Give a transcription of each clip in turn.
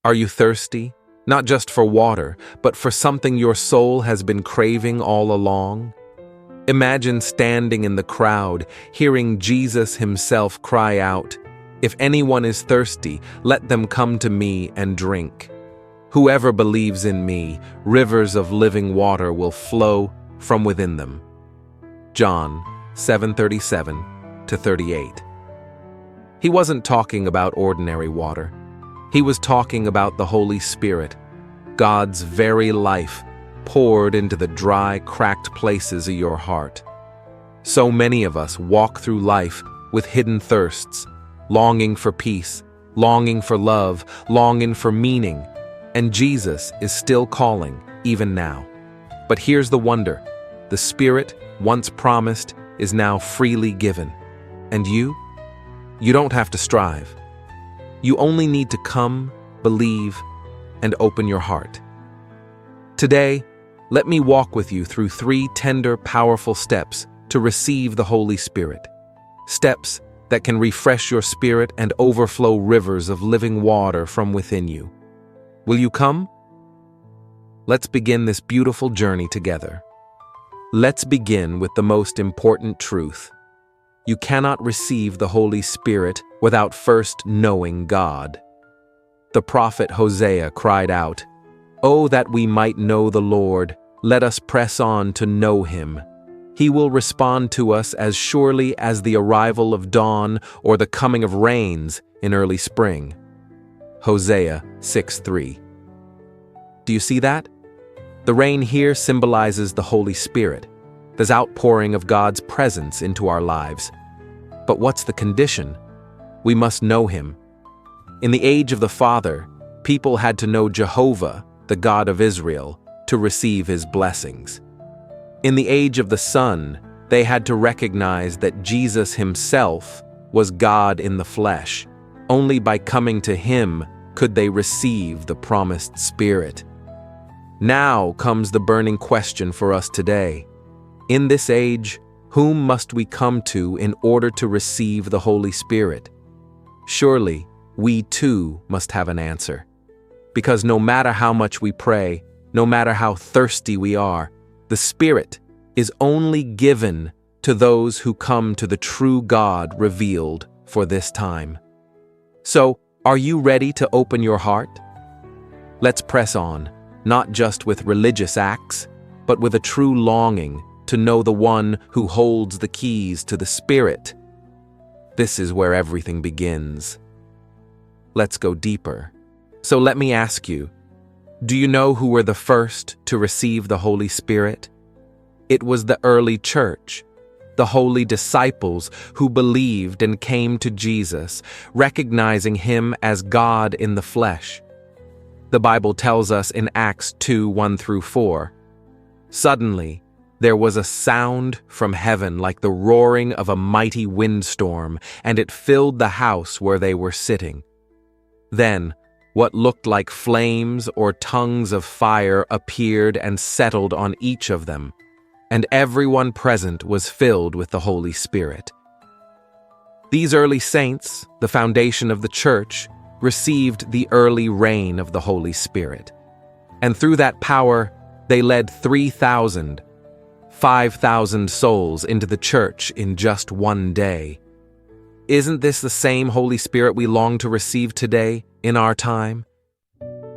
Are you thirsty? Not just for water, but for something your soul has been craving all along? Imagine standing in the crowd, hearing Jesus himself cry out, "If anyone is thirsty, let them come to me and drink. Whoever believes in me, rivers of living water will flow from within them." John 7:37-38. He wasn't talking about ordinary water. He was talking about the Holy Spirit, God's very life poured into the dry, cracked places of your heart. So many of us walk through life with hidden thirsts, longing for peace, longing for love, longing for meaning, and Jesus is still calling, even now. But here's the wonder: the Spirit, once promised, is now freely given. And you don't have to strive. You only need to come, believe, and open your heart. Today, let me walk with you through 3 tender, powerful steps to receive the Holy Spirit. Steps that can refresh your spirit and overflow rivers of living water from within you. Will you come? Let's begin this beautiful journey together. Let's begin with the most important truth. You cannot receive the Holy Spirit without first knowing God. The prophet Hosea cried out, "Oh, that we might know the Lord, let us press on to know him. He will respond to us as surely as the arrival of dawn or the coming of rains in early spring." Hosea 6:3. Do you see that? The rain here symbolizes the Holy Spirit, this outpouring of God's presence into our lives. But what's the condition? We must know him. In the age of the Father, people had to know Jehovah, the God of Israel, to receive his blessings. In the age of the Son, they had to recognize that Jesus himself was God in the flesh. Only by coming to him could they receive the promised Spirit. Now comes the burning question for us today. In this age, whom must we come to in order to receive the Holy Spirit? Surely, we too must have an answer. Because no matter how much we pray, no matter how thirsty we are, the Spirit is only given to those who come to the true God revealed for this time. So, are you ready to open your heart? Let's press on, not just with religious acts, but with a true longing to know the one who holds the keys to the Spirit. This is where everything begins. Let's go deeper. So let me ask you, do you know who were the first to receive the Holy Spirit? It was the early church, the holy disciples who believed and came to Jesus, recognizing him as God in the flesh. The Bible tells us in Acts 2:1-4, "Suddenly, there was a sound from heaven like the roaring of a mighty windstorm, and it filled the house where they were sitting. Then, what looked like flames or tongues of fire appeared and settled on each of them, and everyone present was filled with the Holy Spirit." These early saints, the foundation of the church, received the early reign of the Holy Spirit. And through that power, they led 5,000 souls into the church in just one day. Isn't this the same Holy Spirit we long to receive today, in our time?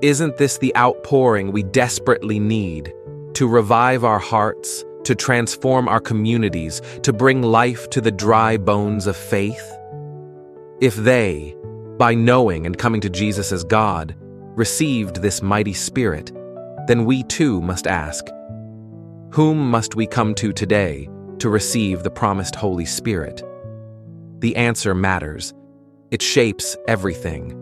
Isn't this the outpouring we desperately need to revive our hearts, to transform our communities, to bring life to the dry bones of faith? If they, by knowing and coming to Jesus as God, received this mighty Spirit, then we too must ask, whom must we come to today to receive the promised Holy Spirit? The answer matters. It shapes everything.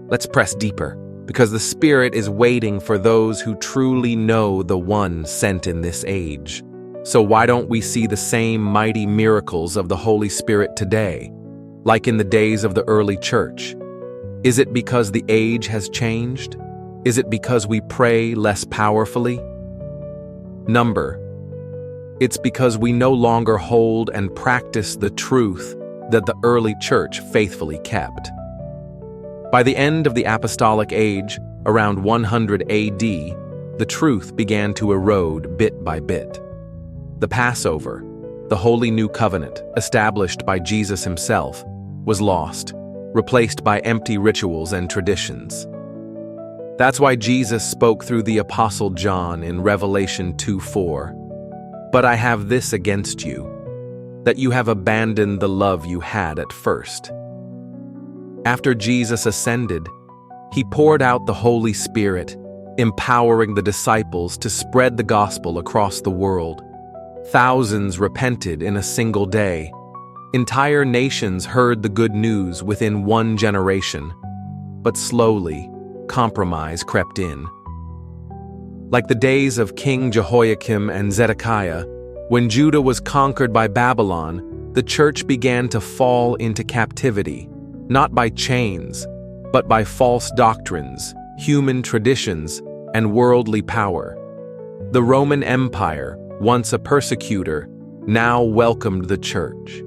Let's press deeper, because the Spirit is waiting for those who truly know the one sent in this age. So why don't we see the same mighty miracles of the Holy Spirit today, like in the days of the early church? Is it because the age has changed? Is it because we pray less powerfully? It's because we no longer hold and practice the truth that the early church faithfully kept. By the end of the apostolic age, around 100 AD, the truth began to erode bit by bit. The Passover, the holy new covenant established by Jesus himself, was lost, replaced by empty rituals and traditions. That's why Jesus spoke through the Apostle John in Revelation 2:4. "But I have this against you, that you have abandoned the love you had at first." After Jesus ascended, he poured out the Holy Spirit, empowering the disciples to spread the gospel across the world. Thousands repented in a single day. Entire nations heard the good news within one generation. But slowly, compromise crept in. Like the days of King Jehoiakim and Zedekiah, when Judah was conquered by Babylon, the church began to fall into captivity, not by chains, but by false doctrines, human traditions, and worldly power. The Roman Empire, once a persecutor, now welcomed the church.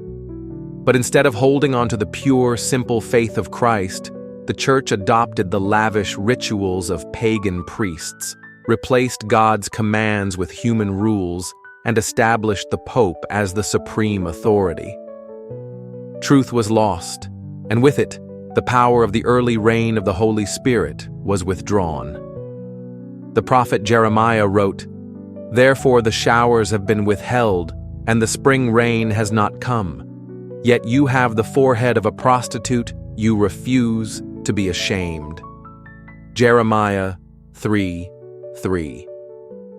But instead of holding on to the pure, simple faith of Christ, the church adopted the lavish rituals of pagan priests, replaced God's commands with human rules, and established the Pope as the supreme authority. Truth was lost, and with it, the power of the early reign of the Holy Spirit was withdrawn. The prophet Jeremiah wrote, "Therefore the showers have been withheld, and the spring rain has not come. Yet you have the forehead of a prostitute, you refuse to be ashamed." Jeremiah 3:3.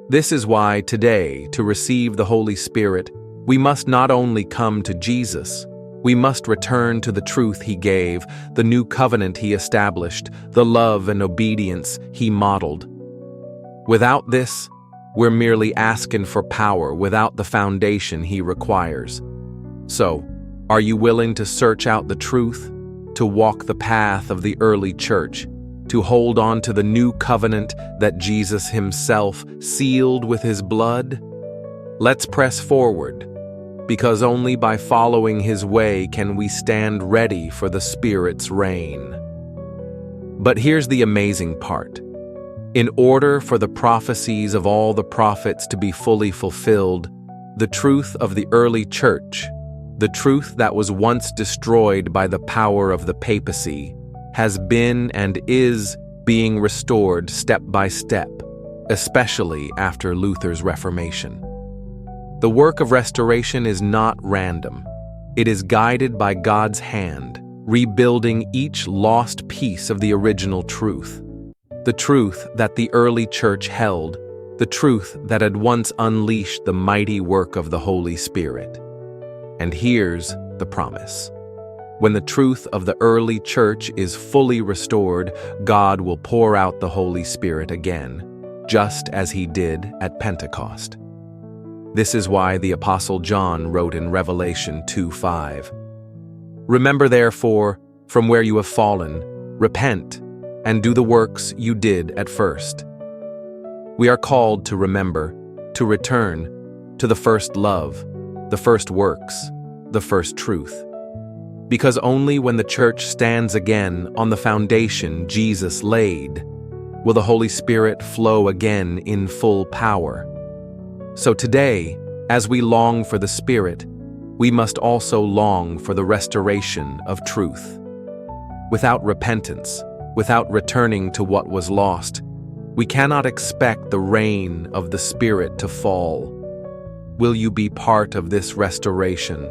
This is why today, to receive the Holy Spirit, we must not only come to Jesus, we must return to the truth he gave, the new covenant he established, the love and obedience he modeled. Without this, we're merely asking for power without the foundation he requires. So, are you willing to search out the truth, to walk the path of the early church, to hold on to the new covenant that Jesus himself sealed with his blood? Let's press forward, because only by following his way can we stand ready for the Spirit's reign. But here's the amazing part. In order for the prophecies of all the prophets to be fully fulfilled, the truth of the early church, the truth that was once destroyed by the power of the papacy, has been and is being restored step by step, especially after Luther's Reformation. The work of restoration is not random. It is guided by God's hand, rebuilding each lost piece of the original truth. The truth that the early church held, the truth that had once unleashed the mighty work of the Holy Spirit. And here's the promise. When the truth of the early church is fully restored, God will pour out the Holy Spirit again, just as he did at Pentecost. This is why the Apostle John wrote in Revelation 2:5, "Remember therefore, from where you have fallen, repent, and do the works you did at first." We are called to remember, to return to the first love, the first works, the first truth. Because only when the church stands again on the foundation Jesus laid, will the Holy Spirit flow again in full power. So today, as we long for the Spirit, we must also long for the restoration of truth. Without repentance, without returning to what was lost, we cannot expect the rain of the Spirit to fall. Will you be part of this restoration?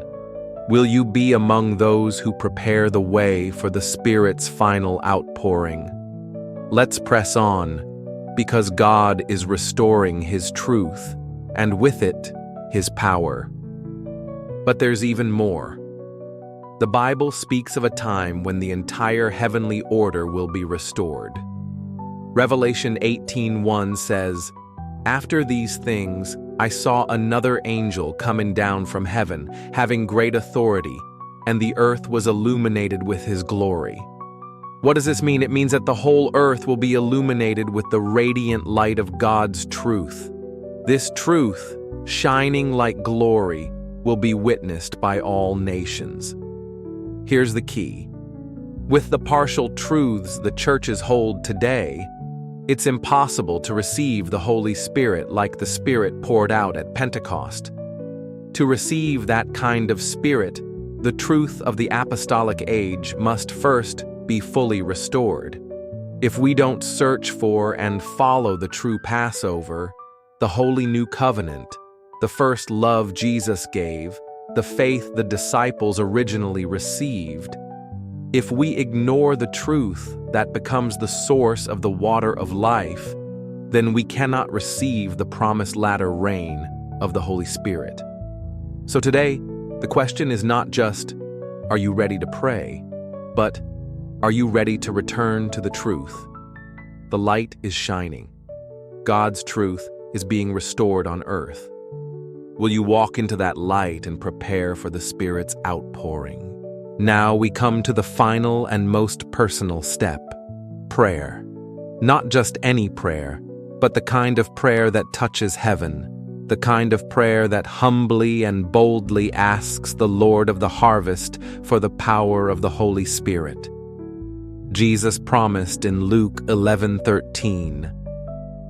Will you be among those who prepare the way for the Spirit's final outpouring? Let's press on, because God is restoring his truth, and with it, his power. But there's even more. The Bible speaks of a time when the entire heavenly order will be restored. Revelation 18:1 says, "After these things, I saw another angel coming down from heaven, having great authority, and the earth was illuminated with his glory." What does this mean? It means that the whole earth will be illuminated with the radiant light of God's truth. This truth, shining like glory, will be witnessed by all nations. Here's the key. With the partial truths the churches hold today, it's impossible to receive the Holy Spirit like the Spirit poured out at Pentecost. To receive that kind of Spirit, the truth of the apostolic age must first be fully restored. If we don't search for and follow the true Passover, the holy new covenant, the first love Jesus gave, the faith the disciples originally received, if we ignore the truth that becomes the source of the water of life, then we cannot receive the promised latter rain of the Holy Spirit. So today, the question is not just, are you ready to pray, but are you ready to return to the truth? The light is shining. God's truth is being restored on earth. Will you walk into that light and prepare for the Spirit's outpouring? Now we come to the final and most personal step, prayer. Not just any prayer, but the kind of prayer that touches heaven, the kind of prayer that humbly and boldly asks the Lord of the harvest for the power of the Holy Spirit. Jesus promised in Luke 11:13,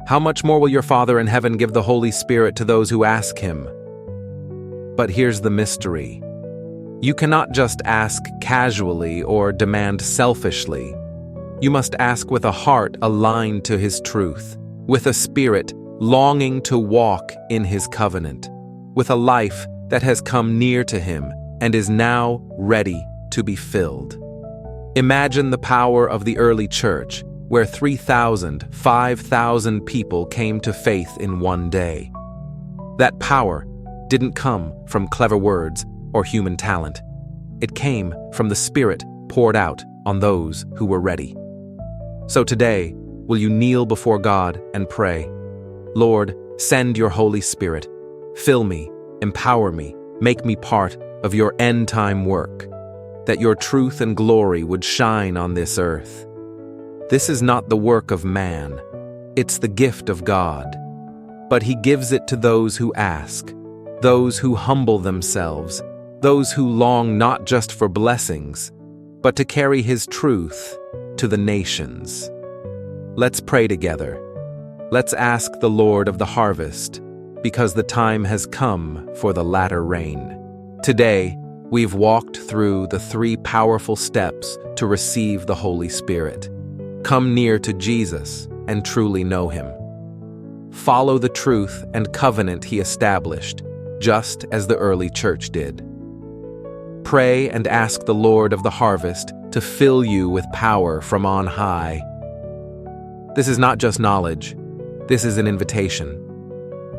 "How much more will your Father in heaven give the Holy Spirit to those who ask him?" But here's the mystery. You cannot just ask casually or demand selfishly. You must ask with a heart aligned to his truth, with a spirit longing to walk in his covenant, with a life that has come near to him and is now ready to be filled. Imagine the power of the early church, where 3,000, 5,000 people came to faith in one day. That power didn't come from clever words or human talent. It came from the Spirit poured out on those who were ready. So today, will you kneel before God and pray, "Lord, send your Holy Spirit. Fill me, empower me, make me part of your end-time work, that your truth and glory would shine on this earth." This is not the work of man. It's the gift of God. But he gives it to those who ask, those who humble themselves, those who long not just for blessings, but to carry his truth to the nations. Let's pray together. Let's ask the Lord of the harvest, because the time has come for the latter rain. Today, we've walked through the 3 powerful steps to receive the Holy Spirit. Come near to Jesus and truly know him. Follow the truth and covenant he established, just as the early church did. Pray and ask the Lord of the harvest to fill you with power from on high. This is not just knowledge. This is an invitation.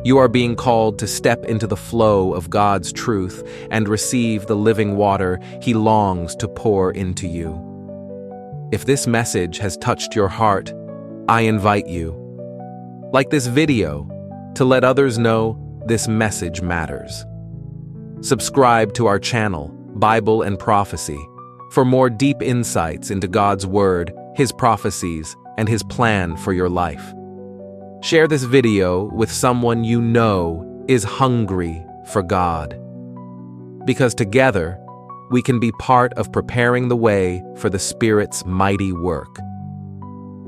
You are being called to step into the flow of God's truth and receive the living water he longs to pour into you. If this message has touched your heart, I invite you, like this video, to let others know this message matters. Subscribe to our channel, Bible and Prophecy, for more deep insights into God's Word, His prophecies, and His plan for your life. Share this video with someone you know is hungry for God. Because together, we can be part of preparing the way for the Spirit's mighty work.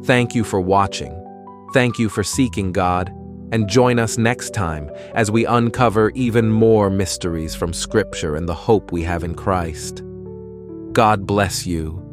Thank you for watching. Thank you for seeking God, and join us next time as we uncover even more mysteries from Scripture and the hope we have in Christ. God bless you.